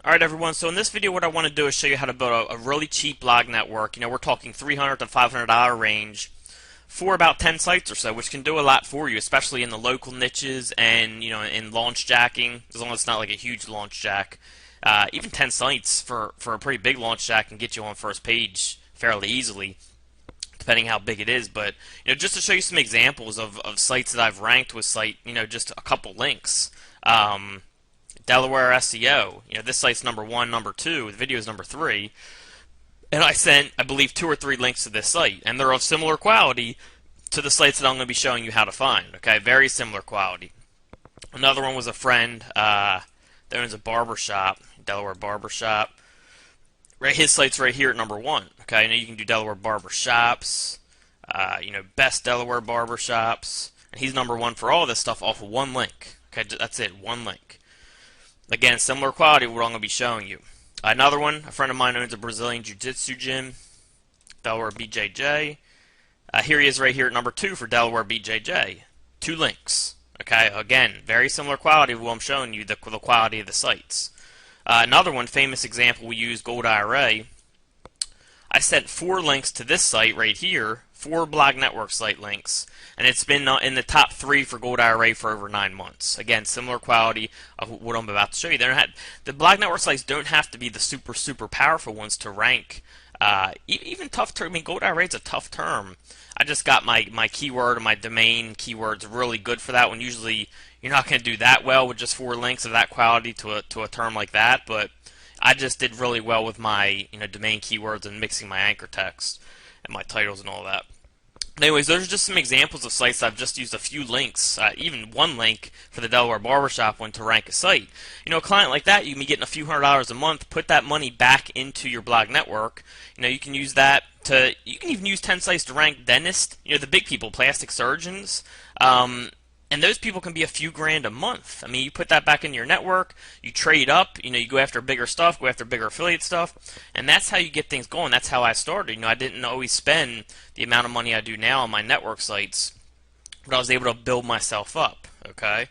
Alright everyone, so in this video what I want to do is show you how to build a really cheap blog network. We're talking $300 to $500 range for about 10 sites or so, which can do a lot for you, especially in the local niches and, in launch jacking, as long as it's not like a huge launch jack. Even 10 sites for a pretty big launch jack can get you on first page fairly easily, depending how big it is. But, just to show you some examples of sites that I've ranked with just a couple links. Delaware SEO. This site's number 1, number 2. The video is number 3. And I sent, I believe, 2 or 3 links to this site, and they're of similar quality to the sites that I'm going to be showing you how to find. Okay, very similar quality. Another one was a friend that owns a barbershop, Delaware Barbershop. Right, his site's right here at number 1. Okay, you can do Delaware barbershops, best Delaware barbershops, and he's number 1 for all this stuff off of 1 link. Okay, that's it, 1 link. Again, similar quality to what I'm going to be showing you. Another one, a friend of mine owns a Brazilian Jiu-Jitsu gym, Delaware BJJ. Here he is right here at number 2 for Delaware BJJ. 2 links. Okay, again, very similar quality to what I'm showing you, the quality of the sites. Another one, famous example, we use Qzx200. I sent 4 links to this site right here, 4 blog network site links, and it's been in the top 3 for Qzx200 for over 9 months. Again, similar quality of what I'm about to show you. The blog network sites don't have to be the super powerful ones to rank. Even tough term. Qzx200 is a tough term. I just got my keyword and my domain keywords really good for that one. Usually, you're not going to do that well with just 4 links of that quality to a term like that, but I just did really well with my domain keywords and mixing my anchor text and my titles and all that. Anyways, those are just some examples of sites I've just used a few links, even 1 link for the Delaware Barbershop one to rank a site. A client like that, you can be getting a few $100s a month, put that money back into your blog network. You can use that you can even use 10 sites to rank dentists, the big people, plastic surgeons. And those people can be a few grand a month. You put that back into your network, you trade up, you go after bigger stuff, go after bigger affiliate stuff, and that's how you get things going. That's how I started. I didn't always spend the amount of money I do now on my network sites, but I was able to build myself up, okay?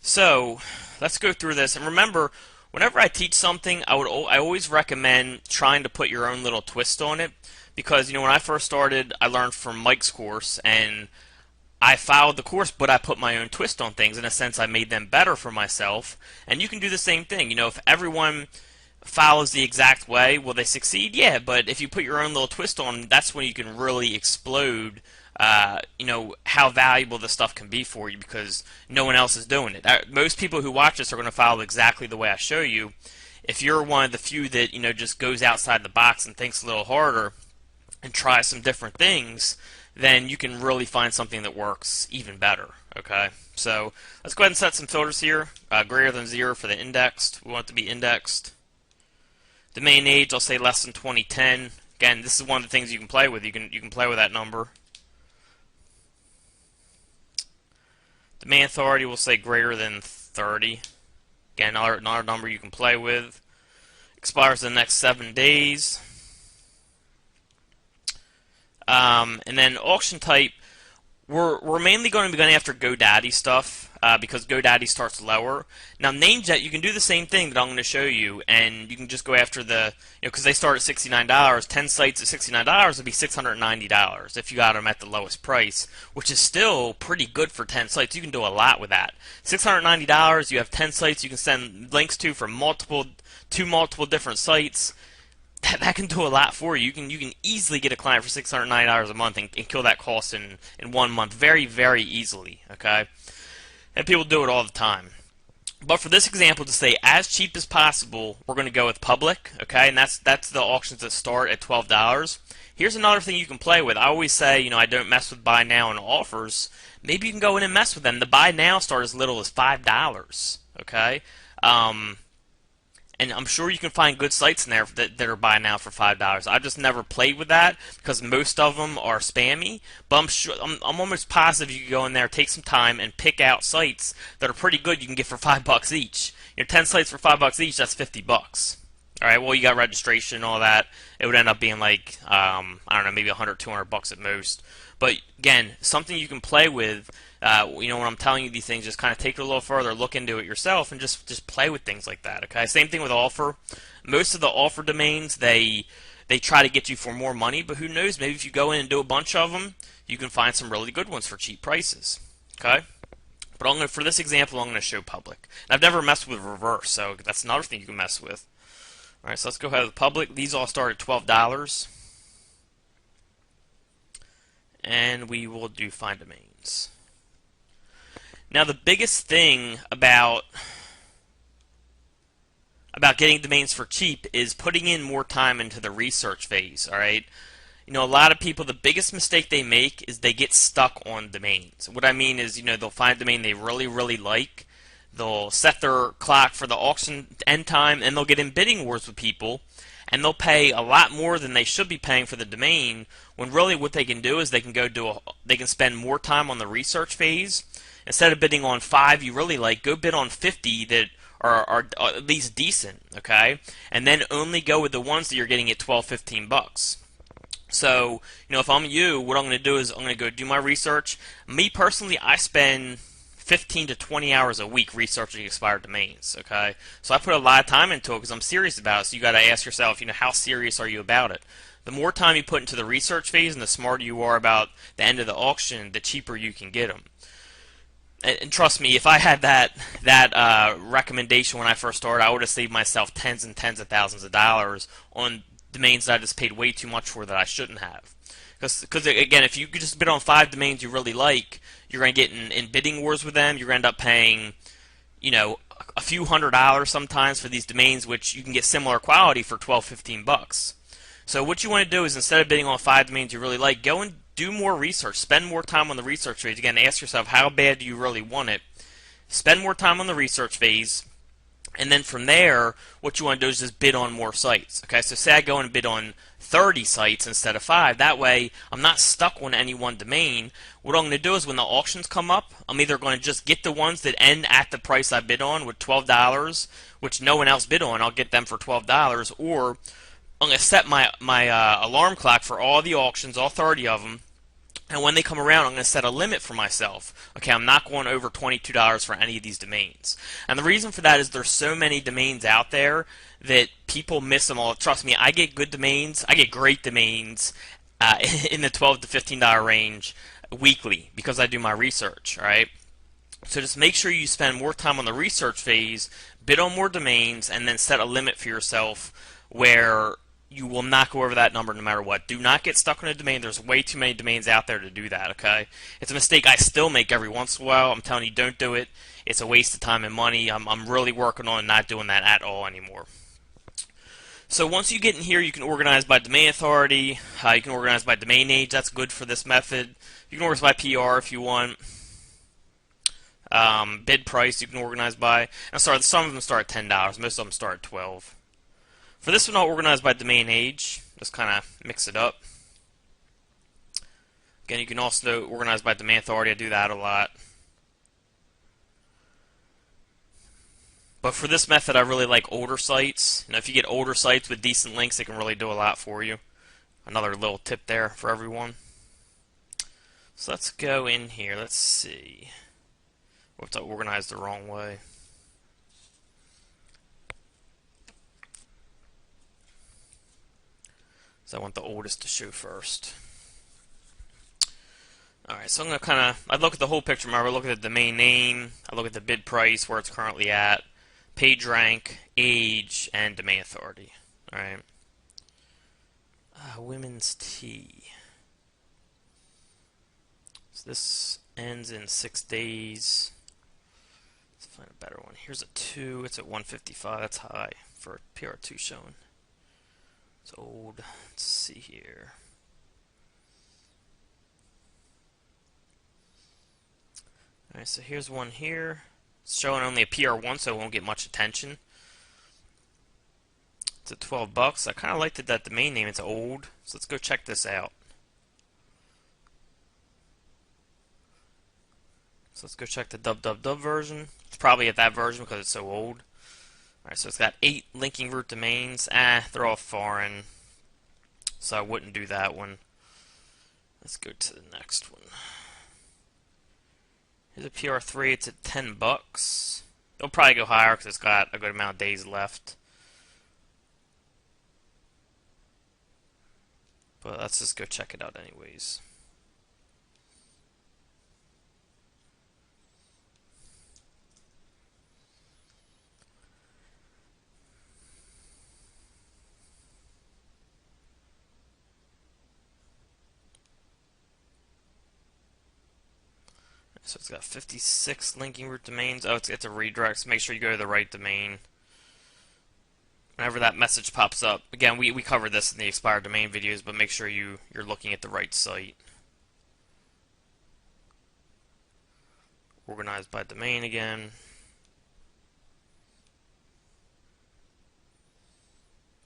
So, let's go through this. And remember, whenever I teach something, I always recommend trying to put your own little twist on it, because, when I first started, I learned from Mike's course, and I followed the course, but I put my own twist on things. In a sense, I made them better for myself. And you can do the same thing. If everyone follows the exact way, will they succeed? Yeah, but if you put your own little twist on, that's when you can really explode, how valuable this stuff can be for you, because no one else is doing it. Most people who watch this are going to follow exactly the way I show you. If you're one of the few that, just goes outside the box and thinks a little harder and tries some different things, then you can really find something that works even better. Okay, so let's go ahead and set some filters here. Greater than 0 for the indexed. We want it to be indexed. Domain age, I'll say less than 2010. Again, this is one of the things you can play with. You can play with that number. Domain authority, we'll say greater than 30. Again, another number you can play with. Expires in the next 7 days. And then auction type, we're mainly going to be going after GoDaddy stuff because GoDaddy starts lower. Now Namejet, you can do the same thing that I'm going to show you, and you can just go after because they start at $69. 10 sites at $69 would be $690 if you got them at the lowest price, which is still pretty good for 10 sites. You can do a lot with that. $690, you have 10 sites you can send links to from multiple different sites. That can do a lot for you. You can easily get a client for $690 a month and kill that cost in 1 month very easily. Okay, and people do it all the time. But for this example, to say as cheap as possible, we're going to go with public. Okay, and that's the auctions that start at $12. Here's another thing you can play with. I always say, I don't mess with buy now and offers. Maybe you can go in and mess with them. The buy now start as little as $5. Okay. And I'm sure you can find good sites in there that are buy now for $5. I've just never played with that because most of them are spammy. But I'm almost positive you can go in there, take some time, and pick out sites that are pretty good. You can get for $5 each. 10 sites for $5 each. That's $50. All right, well, you got registration and all that. It would end up being like, I don't know, maybe 100, 200 bucks at most. But again, something you can play with. When I'm telling you these things, just kind of take it a little further, look into it yourself, and just play with things like that. Okay, same thing with offer. Most of the offer domains, they try to get you for more money, but who knows? Maybe if you go in and do a bunch of them, you can find some really good ones for cheap prices. Okay. But for this example, I'm going to show public. And I've never messed with reverse, so that's another thing you can mess with. All right, so let's go ahead with public. These all start at $12, and we will do find domains. Now, the biggest thing about getting domains for cheap is putting in more time into the research phase. All right. A lot of people, the biggest mistake they make is they get stuck on domains. What I mean is, they'll find a domain they really, really like. They'll set their clock for the auction end time, and they'll get in bidding wars with people, and they'll pay a lot more than they should be paying for the domain. When really what they can do is they can spend more time on the research phase. Instead of bidding on 5 you really like, go bid on 50 that are at least decent, okay? And then only go with the ones that you're getting at 12, 15 bucks. So, if I'm you, what I'm going to do is I'm going to go do my research. Me personally, I spend 15 to 20 hours a week researching expired domains, okay? So I put a lot of time into it because I'm serious about it. So you got to ask yourself, how serious are you about it? The more time you put into the research phase and the smarter you are about the end of the auction, the cheaper you can get them. And trust me, if I had that recommendation when I first started, I would have saved myself tens and tens of thousands of dollars on domains that I just paid way too much for that I shouldn't have. Because again, if you could just bid on 5 domains you really like, you're going to get in bidding wars with them. You're going to end up paying, a few $100s sometimes for these domains, which you can get similar quality for 12, 15 bucks. So what you want to do is instead of bidding on 5 domains you really like, go and do more research. Spend more time on the research phase. Again, ask yourself, how bad do you really want it? Spend more time on the research phase. And then from there, what you want to do is just bid on more sites. Okay, so say I go and bid on 30 sites instead of 5. That way, I'm not stuck on any one domain. What I'm going to do is when the auctions come up, I'm either going to just get the ones that end at the price I bid on with $12, which no one else bid on. I'll get them for $12, or I'm going to set my alarm clock for all the auctions, all 30 of them. And when they come around, I'm going to set a limit for myself. Okay, I'm not going over $22 for any of these domains. And the reason for that is there's so many domains out there that people miss them all. Trust me, I get good domains. I get great domains in the $12 to $15 range weekly because I do my research, all right? So just make sure you spend more time on the research phase, bid on more domains, and then set a limit for yourself where you will not go over that number no matter what. Do not get stuck on a domain. There's way too many domains out there to do that, okay? It's a mistake I still make every once in a while. I'm telling you, don't do it. It's a waste of time and money. I'm really working on not doing that at all anymore. So once you get in here, you can organize by domain authority. You can organize by domain age. That's good for this method. You can organize by PR if you want. Bid price you can organize by. And sorry, some of them start at $10. Most of them start at $12. For this one, I'll organize by domain age. Just kind of mix it up. Again, you can also organize by domain authority. I do that a lot. But for this method, I really like older sites. If you get older sites with decent links, it can really do a lot for you. Another little tip there for everyone. So let's go in here. Let's see. What if I organized the wrong way? So I want the oldest to show first. Alright, so I'm going to I look at the whole picture. Remember, I look at the domain name, I look at the bid price, where it's currently at, page rank, age, and domain authority. Alright. Women's tea. So this ends in 6 days. Let's find a better one. Here's a 2. It's at 155. That's high for a PR2 showing. It's old. Let's see here. Alright, so here's one here. It's showing only a PR1, so it won't get much attention. It's at 12 bucks. I kind of liked that domain name. It's old. So let's go check this out. So let's go check the www version. It's probably at that version because it's so old. Alright, so it's got 8 linking root domains. They're all foreign, so I wouldn't do that one. Let's go to the next one. Here's a PR3. It's at $10. It'll probably go higher because it's got a good amount of days left. But let's just go check it out anyways. So it's got 56 linking root domains. Oh, it's a redirect, so make sure you go to the right domain. Whenever that message pops up, again, we covered this in the expired domain videos, but make sure you're looking at the right site. Organized by domain again.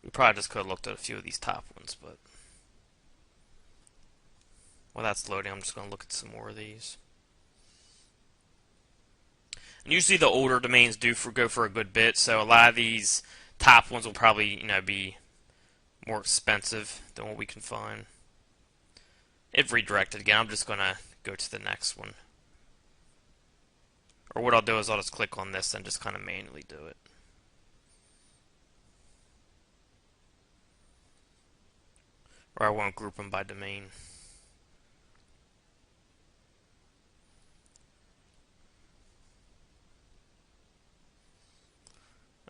We probably just could have looked at a few of these top ones, but while that's loading, I'm just going to look at some more of these. And usually the older domains go for a good bit, so a lot of these top ones will probably be more expensive than what we can find. It redirected again. I'm just going to go to the next one. Or what I'll do is I'll just click on this and just kind of manually do it. Or I won't group them by domain.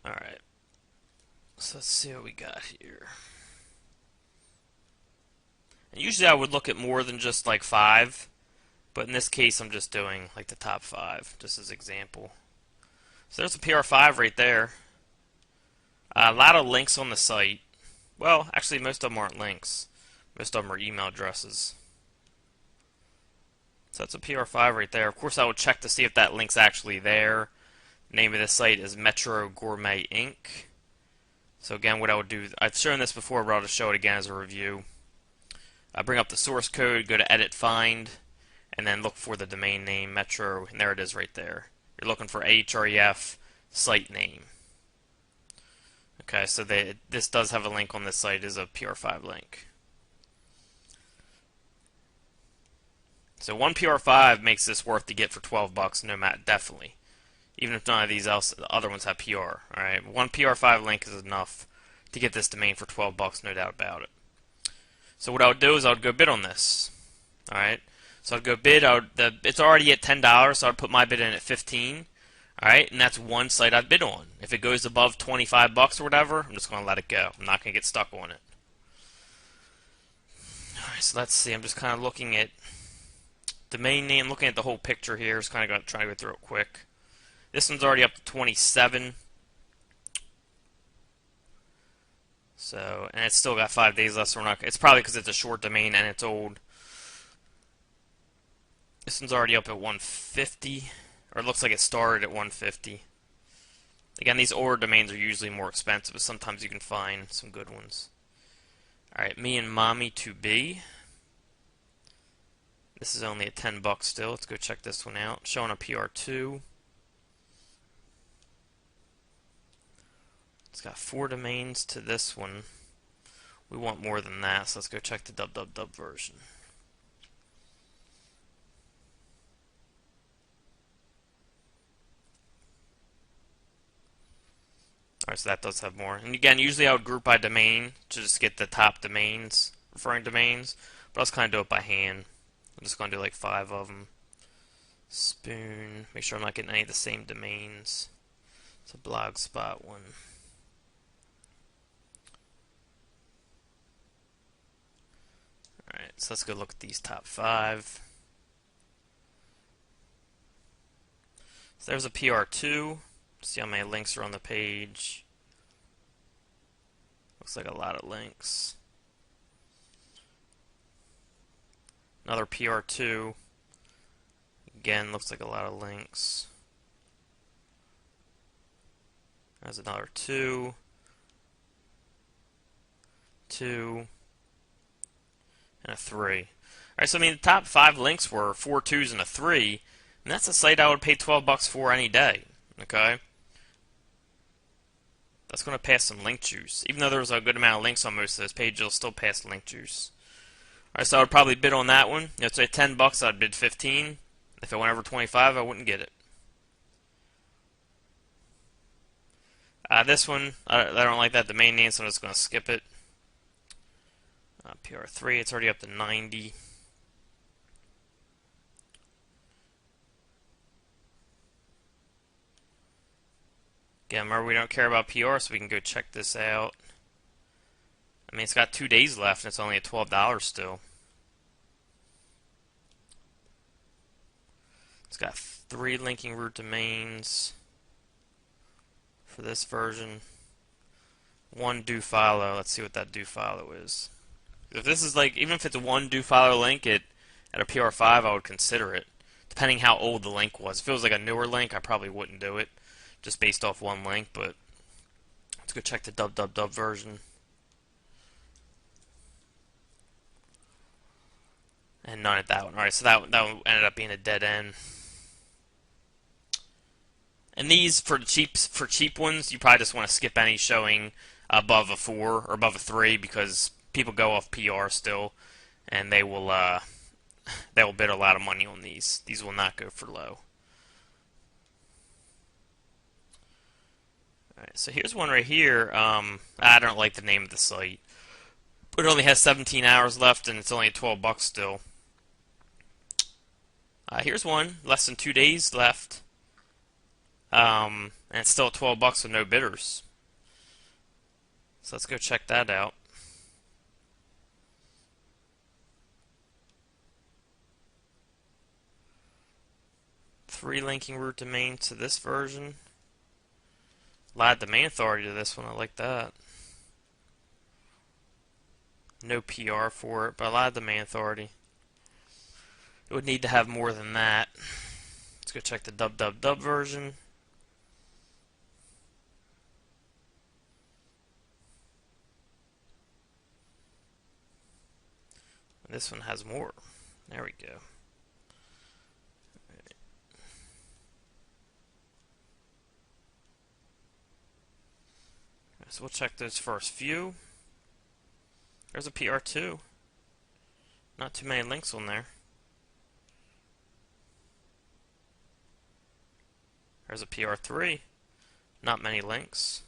Alright. So let's see what we got here. And usually I would look at more than just like 5. But in this case, I'm just doing like the top 5, just as example. So there's a PR5 right there. A lot of links on the site. Well, actually, most of them aren't links. Most of them are email addresses. So that's a PR5 right there. Of course, I would check to see if that link's actually there. The name of this site is Metro Gourmet Inc. So again, what I would do, I've shown this before, but I'll just show it again as a review. I bring up the source code, go to Edit Find, and then look for the domain name, Metro, and there it is right there. You're looking for href site name. Okay, so this does have a link on this site, is a PR5 link. So one PR5 makes this worth to get for $12, no matter, definitely. Even if none of these other ones have PR. Alright, one PR5 link is enough to get this domain for $12, no doubt about it. So what I would do is I would go bid on this. Alright, so I'd go bid. It's already at $10, so I'd put my bid in at $15. Alright, and that's one site I'd bid on. If it goes above $25 or whatever, I'm just going to let it go. I'm not going to get stuck on it. Alright, so let's see. I'm just kind of looking at domain name, looking at the whole picture here. Just kind of trying to go through it quick. This one's already up to 27. So, and it's still got 5 days left, so we're not. It's probably because it's a short domain and it's old. This one's already up at 150. Or it looks like it started at 150. Again, these older domains are usually more expensive, but sometimes you can find some good ones. Alright, me and mommy to be. This is only at $10 still. Let's go check this one out. Showing a PR2. It's got 4 domains to this one. We want more than that, so let's go check the dub version. Alright, so that does have more. And again, usually I would group by domain to just get the top domains, referring domains. But I'll just kind of do it by hand. I'm just going to do like 5 of them. Spoon. Make sure I'm not getting any of the same domains. It's a blogspot one. Alright, so let's go look at these top 5. So there's a PR2. See how many links are on the page. Looks like a lot of links. Another PR2. Again, looks like a lot of links. There's another 2. 2. And a 3. Alright, so I mean the top 5 links were 4 2s and a 3. And that's a site I would pay $12 for any day. Okay? That's going to pass some link juice. Even though there was a good amount of links on most of those pages, it'll still pass link juice. Alright, so I would probably bid on that one. Let's say $10, I'd bid 15. If it went over 25, I wouldn't get it. This one, I don't like that domain name, so I'm just going to skip it. PR3, it's already up to 90. Again, remember we don't care about PR, so we can go check this out. I mean, it's got 2 days left, and it's only at $12 still. It's got 3 linking root domains for this version. 1 do follow. Let's see what that do follow is. If this is like, even if it's a 1 do follow link at a PR5, I would consider it, depending how old the link was. If it was like a newer link, I probably wouldn't do it, just based off 1 link. But let's go check the dub version. And none at that one. Alright, so that one ended up being a dead end. And these, for cheap ones, you probably just want to skip any showing above a 4 or above a 3, because people go off PR still, and they will bid a lot of money on these. These will not go for low. Alright, so here's one right here. I don't like the name of the site, but it only has 17 hours left, and it's only at $12 still. Here's one, less than 2 days left. And it's still at $12 with no bidders. So let's go check that out. Three linking root domain to this version. Live domain authority to this one. I like that. No PR for it, but live domain authority. It would need to have more than that. Let's go check the dub version. This one has more. There we go. Right. So we'll check those first few. There's a PR2. Not too many links on there. There's a PR3. Not many links.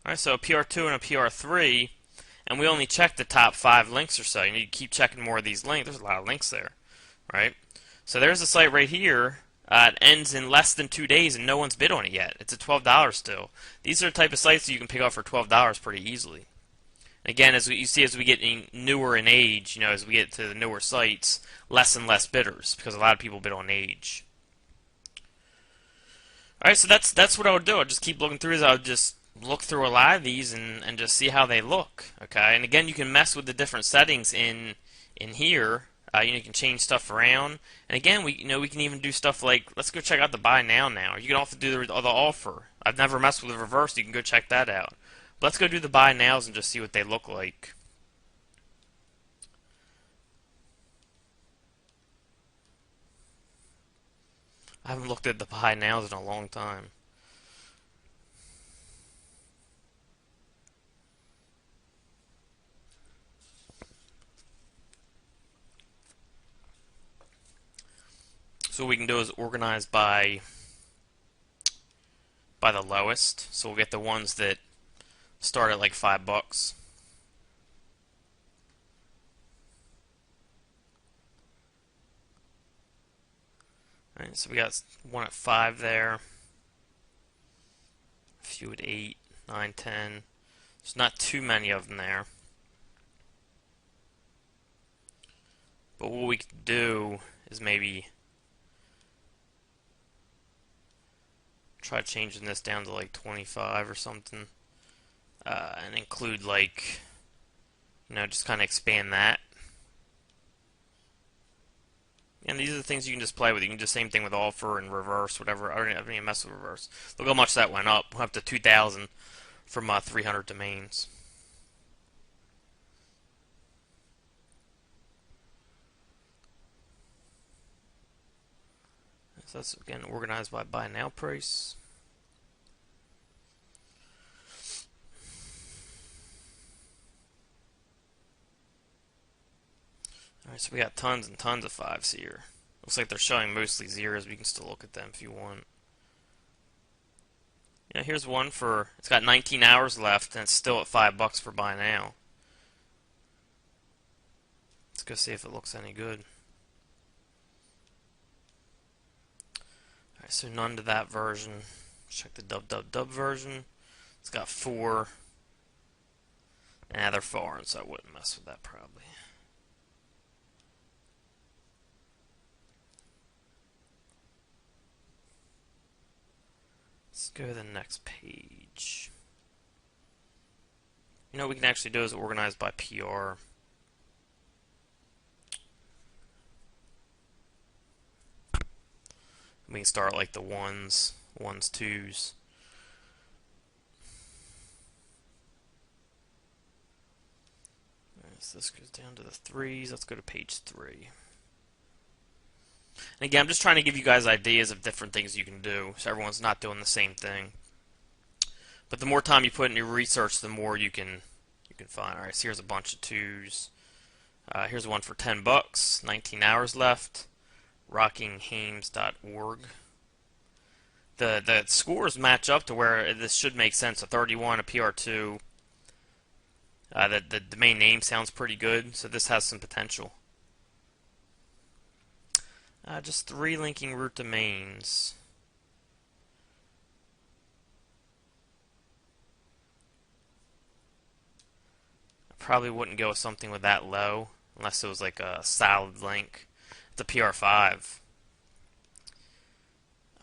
Alright, so a PR2 and a PR3, and we only checked the top 5 links or so. You need to keep checking more of these links. There's a lot of links there, right? So there's a site right here. It ends in less than 2 days, and no one's bid on it yet. It's at $12 still. These are the type of sites that you can pick up for $12 pretty easily. Again, as you see, as we get newer in age, as we get to the newer sites, less and less bidders, because a lot of people bid on age. Alright, so that's what I would do. I'd just keep looking through these. I would just look through a lot of these and just see how they look. Okay, and again, you can mess with the different settings in here. You can change stuff around, and again, we can even do stuff like, let's go check out the buy now. You can also do the offer. I've never messed with the reverse. You can go check that out. But let's go do the buy nows and just see what they look like. I haven't looked at the buy nows in a long time. So what we can do is organize by the lowest. So we'll get the ones that start at like $5. Alright, so we got one at 5 there. A few at 8, 9, 10. There's not too many of them there. But what we could do is maybe try changing this down to like 25 or something, and include like, just kind of expand that. And these are the things you can just play with. You can do the same thing with offer and reverse, whatever. I don't even mess with reverse. Look how much that went up. Went up to 2,000 from 300 domains. So that's again organized by buy now price. Alright, so we got tons and tons of 5s here. Looks like they're showing mostly 0s, but you can still look at them if you want. Yeah, here's one for, it's got 19 hours left and it's still at $5 for buy now. Let's go see if it looks any good. Alright, so none to that version. Check the dub version. It's got 4. They're foreign, so I wouldn't mess with that probably. Let's go to the next page. You know what we can actually do is organize by PR. We can start like the 1s, 2s. So this goes down to the 3s. Let's go to page 3. And again, I'm just trying to give you guys ideas of different things you can do, so everyone's not doing the same thing. But the more time you put in your research, the more you can find. All right, so here's a bunch of 2s. Here's one for $10, 19 hours left. Rockinghames.org. The scores match up to where this should make sense. A 31, a PR2. The domain name sounds pretty good, so this has some potential. Just 3 linking root domains. I probably wouldn't go with something with that low unless it was like a solid link. It's a PR5. I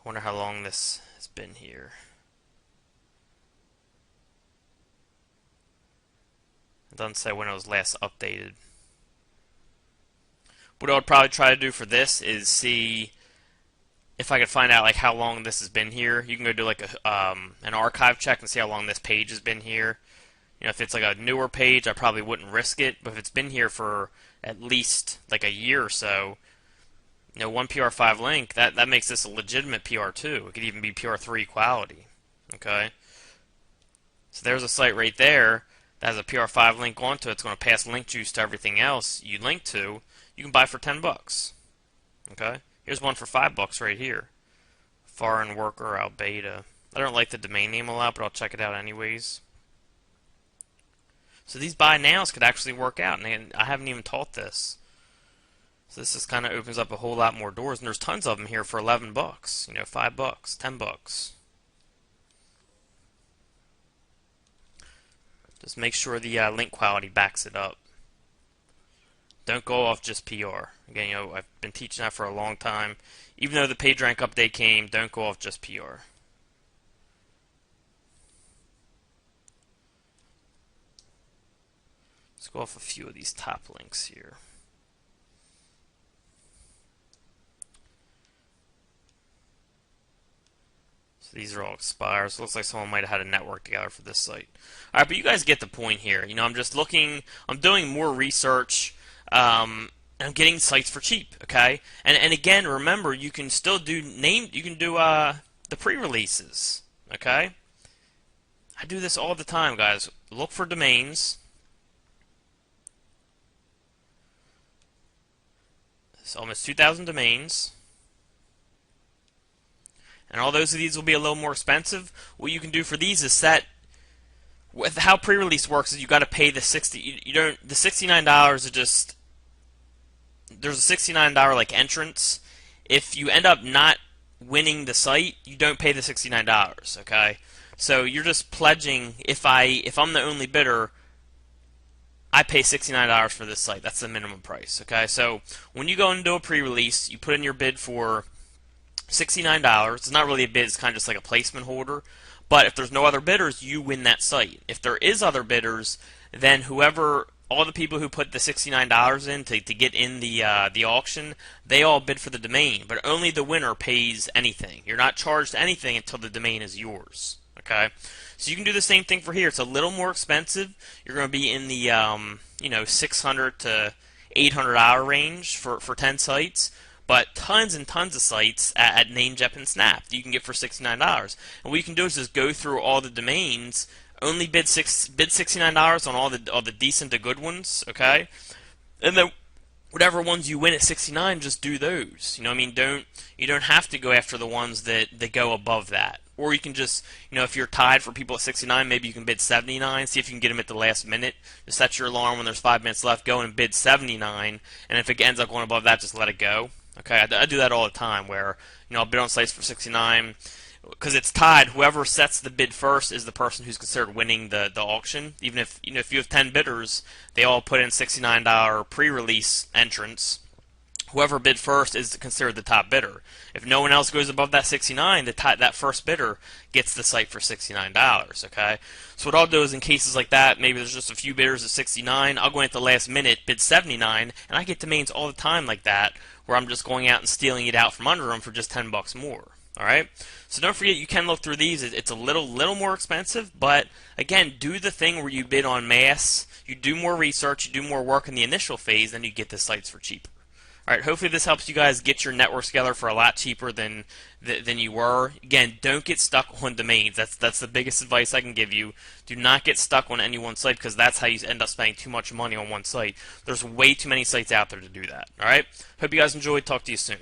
wonder how long this has been here. It doesn't say when it was last updated. What I would probably try to do for this is see if I could find out like how long this has been here. You can go do like an archive check and see how long this page has been here. You know, if it's like a newer page, I probably wouldn't risk it. But if it's been here for at least like a year or so, you know, one PR5 link, that makes this a legitimate PR2. It could even be PR3 quality. Okay, so there's a site right there that has a PR5 link onto it. It's going to pass link juice to everything else you link to. You can buy for $10. Okay, here's one for $5 right here. Foreign worker Albeta. I don't like the domain name a lot, but I'll check it out anyways. So these buy nows could actually work out, and I haven't even taught this. So this just kind of opens up a whole lot more doors, and there's tons of them here for $11. You know, $5, $10. Just make sure the link quality backs it up. Don't go off just PR. Again, you know, I've been teaching that for a long time. Even though the PageRank update came, don't go off just PR. Let's go off a few of these top links here. So these are all expired. So it looks like someone might have had a network together for this site. All right, but you guys get the point here. You know, I'm just looking. I'm doing more research. I'm getting sites for cheap, okay? And again, remember, you can still do you can do the pre-releases, okay? I do this all the time, guys. Look for domains. It's almost 2,000 domains. And all those of these will be a little more expensive. What you can do for these is set with how pre-release works is you got to pay the the $69 is just there's a $69 like entrance. If you end up not winning the site, you don't pay the $69, okay? So you're just pledging if I'm the only bidder, I pay $69 for this site. That's the minimum price, okay? So when you go into a pre-release, you put in your bid for $69. It's not really a bid, it's kind of just like a placement holder. But if there's no other bidders, you win that site. If there is other bidders, then all the people who put the $69 in to get in the auction, they all bid for the domain, but only the winner pays anything. You're not charged anything until the domain is yours. Okay, so you can do the same thing for here. It's a little more expensive. You're going to be in the $600 to $800 range for 10 sites. but tons and tons of sites at NameJep and Snap that you can get for $69. And what you can do is just go through all the domains, only bid $69 on all the decent to good ones, okay? And then whatever ones you win at 69, just do those. You know what I mean? You don't have to go after the ones that go above that. Or you can just, if you're tied for people at 69, maybe you can bid 79, see if you can get them at the last minute. Just set your alarm when there's 5 minutes left, go and bid 79, and if it ends up going above that, just let it go. Okay, I do that all the time where, I'll bid on sites for 69, because it's tied. Whoever sets the bid first is the person who's considered winning the auction. Even if if you have 10 bidders, they all put in $69 pre-release entrance. Whoever bid first is considered the top bidder. If no one else goes above that 69, that first bidder gets the site for $69. Okay, so what I'll do is in cases like that, maybe there's just a few bidders at 69, I'll go in at the last minute, bid 79, and I get domains all the time like that, where I'm just going out and stealing it out from under them for just $10 more. Alright, so don't forget you can look through these. It's a little more expensive, but again, do the thing where you bid on mass, you do more research, you do more work in the initial phase, then you get the sites for cheaper. Alright, hopefully this helps you guys get your networks together for a lot cheaper than you were. Again, don't get stuck on domains. That's the biggest advice I can give you. Do not get stuck on any one site, because that's how you end up spending too much money on one site. There's way too many sites out there to do that. Alright, hope you guys enjoyed. Talk to you soon.